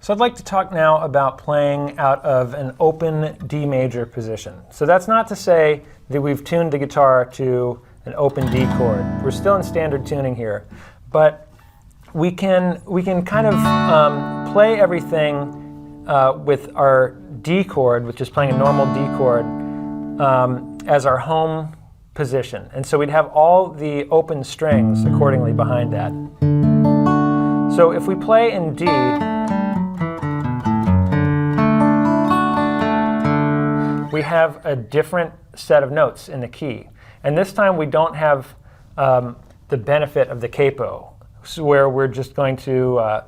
So I'd like to talk now about playing out of an open D major position. So that's not to say that we've tuned the guitar to an open D chord. We're still in standard tuning here, but we can kind of play everything with our D chord, which is playing a normal D chord, as our home position. And so we'd have all the open strings accordingly behind that. So if we play in D, we have a different set of notes in the key. And this time we don't have the benefit of the capo, where we're just going to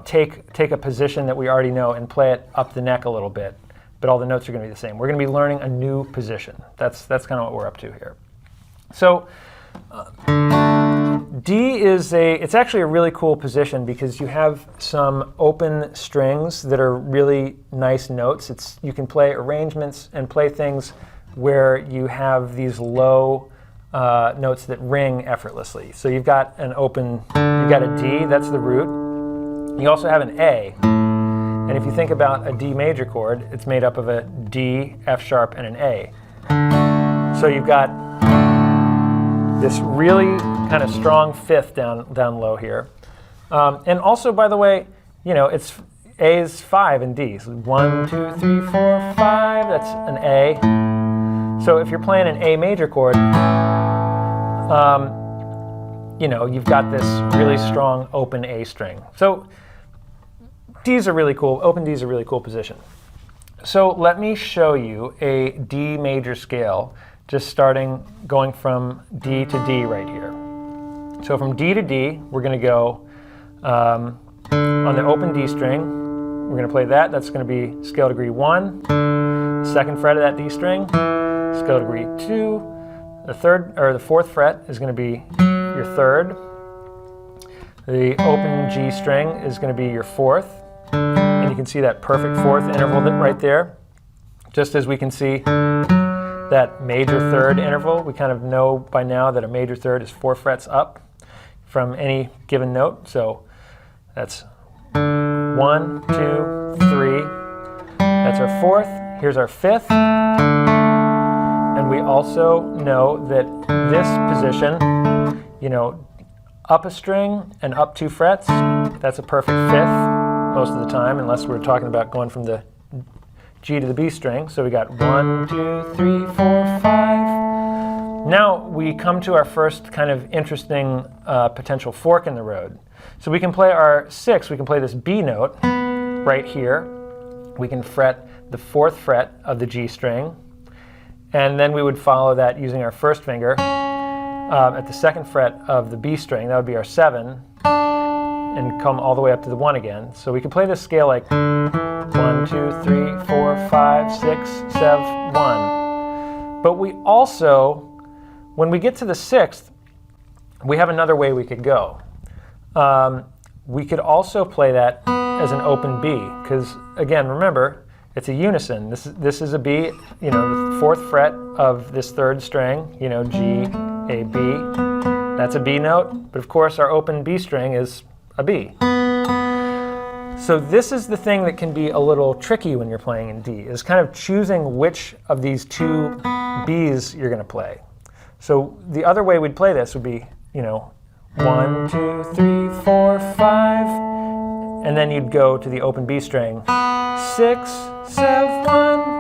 take a position that we already know and play it up the neck a little bit, but all the notes are going to be the same. We're going to be learning a new position. That's kind of what we're up to here. So D it's actually a really cool position because you have some open strings that are really nice notes. You can play arrangements and play things where you have these low notes that ring effortlessly. So you've got a D, that's the root. You also have an A. And if you think about a D major chord, it's made up of a D, F sharp, and an A. So you've got this really kind of strong fifth down low here. And also, by the way, it's A is 5 in D. So 1, 2, 3, 4, 5, that's an A. So if you're playing an A major chord, you've got this really strong open A string. So D's are really cool. Open D's are a really cool position. So let me show you a D major scale, just going from D to D right here. So from D to D, we're going to go on the open D string. We're going to play that. That's going to be scale degree 1, second fret of that D string, scale degree 2. The fourth fret is going to be your third. The open G string is going to be your fourth. And you can see that perfect fourth interval right there. Just as we can see that major third interval, we kind of know by now that a major third is 4 frets up from any given note. So that's 1, 2, 3. That's our fourth. Here's our fifth. And we also know that this position, up a string and up 2 frets, that's a perfect fifth most of the time, unless we're talking about going from the G to the B string. So we got 1, 2, 3, 4, 5. Now we come to our first kind of interesting potential fork in the road. So we can play our 6, we can play this B note right here. We can fret the 4th fret of the G string, and then we would follow that using our first finger at the 2nd fret of the B string. That would be our 7, and come all the way up to the 1 again. So we can play this scale like 1, 2, 3, 4, 5, 6, 7, 1. But we also, when we get to the 6th, we have another way we could go. We could also play that as an open B, because again, remember, it's a unison. This is a B, the 4th fret of this 3rd string, G, A, B. That's a B note, but of course our open B string is a B. So this is the thing that can be a little tricky when you're playing in D, is kind of choosing which of these 2 Bs you're going to play. So the other way we'd play this would be, 1, 2, 3, 4, 5, and then you'd go to the open B string, 6, 7, 1.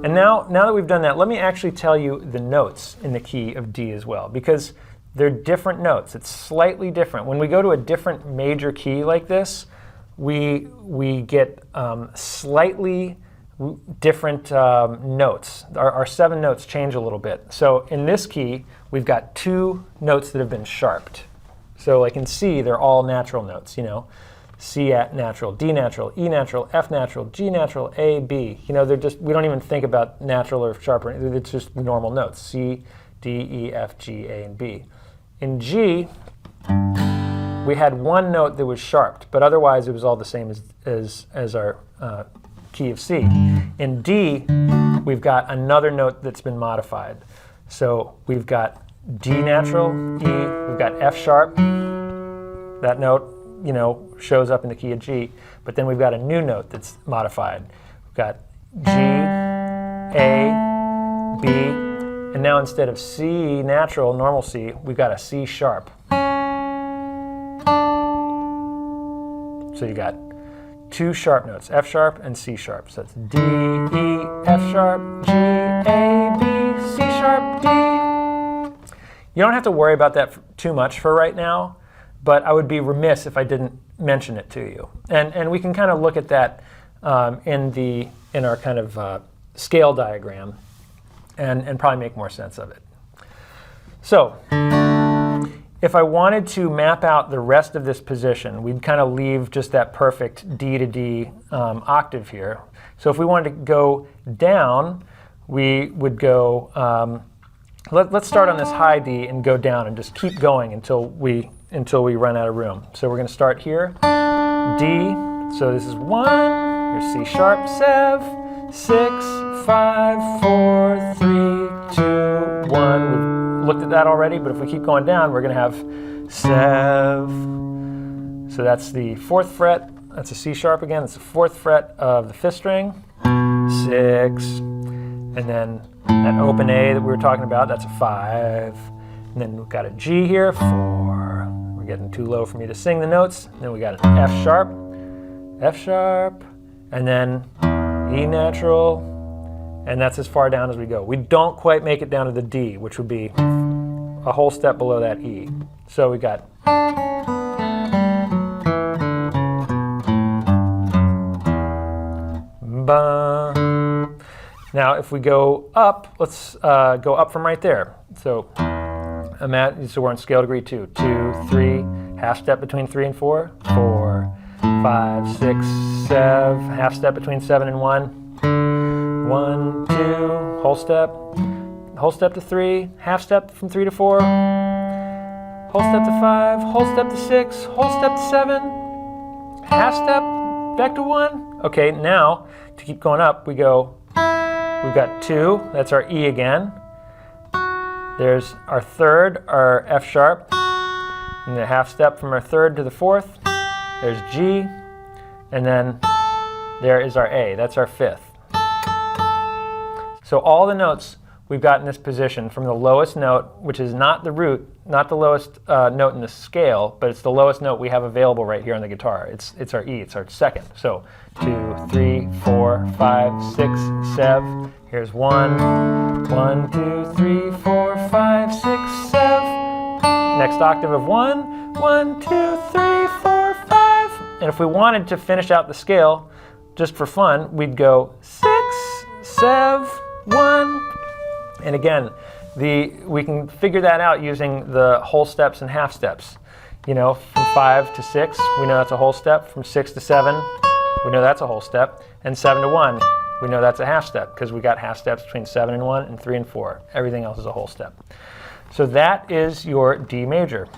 And now that we've done that, let me actually tell you the notes in the key of D as well, because they're different notes. It's slightly different. When we go to a different major key like this, we get slightly different notes. Our 7 notes change a little bit. So in this key, we've got 2 notes that have been sharped. So like in C, they're all natural notes, C natural, D natural, E natural, F natural, G natural, A, B. They're just, we don't even think about natural or sharp or anything. It's just normal notes, C, D, E, F, G, A, and B. In G, we had 1 note that was sharped, but otherwise it was all the same as our key of C. In D, we've got another note that's been modified. So we've got D natural, E, we've got F sharp. That note, you know, shows up in the key of G, but then we've got a new note that's modified. We've got G, A, B, and now instead of C natural, normal C, we've got a C sharp. So you got two sharp notes, F sharp and C sharp. So that's D, E, F sharp, G, A, B, C sharp, D. You don't have to worry about that too much for right now, but I would be remiss if I didn't mention it to you. And we can kind of look at that in our kind of scale diagram and probably make more sense of it. So if I wanted to map out the rest of this position, we'd kind of leave just that perfect D to D octave here. So if we wanted to go down, we would go, let's start on this high D and go down and just keep going until we run out of room. So we're going to start here, D, so this is 1, here's C sharp, 7, 6, 5, 4, 3, 2, 1. We've looked at that already, but if we keep going down, we're going to have 7. So that's the 4th fret, that's a C sharp again, that's the 4th fret of the 5th string, 6, and then that open A that we were talking about, that's a 5. And then we've got a G here, 4. We're getting too low for me to sing the notes. Then we got an F sharp, and then E natural, and that's as far down as we go. We don't quite make it down to the D, which would be a whole step below that E. So we got ba. Now if we go up, let's go up from right there. So we're in scale degree 2. 2, 3, half step between 3 and 4. 4, 5, 6, 7, half step between 7 and 1. 1, 2, whole step to 3, half step from 3 to 4, whole step to 5, whole step to 6, whole step to 7, half step back to 1. Okay, now to keep going up, we've got 2, that's our E again. There's our 3rd, our F sharp, and the half step from our 3rd to the 4th. There's G, and then there is our A, that's our 5th. So all the notes we've got in this position from the lowest note, which is not the root, not the lowest note in the scale, but it's the lowest note we have available right here on the guitar. It's our E, it's our 2nd. So 2, 3, 4, 5, 6, 7. Here's 1, 1, 2, 3, 4, 5, 6, 7. Next octave of 1, 1, 2, 3, 4, 5. And if we wanted to finish out the scale, just for fun, we'd go 6, 7, 1. And again, we can figure that out using the whole steps and half steps. You know, from 5 to 6, we know that's a whole step. From 6 to 7, we know that's a whole step. And 7 to 1, we know that's a half step because we got half steps between 7 and 1 and 3 and 4. Everything else is a whole step. So that is your D major.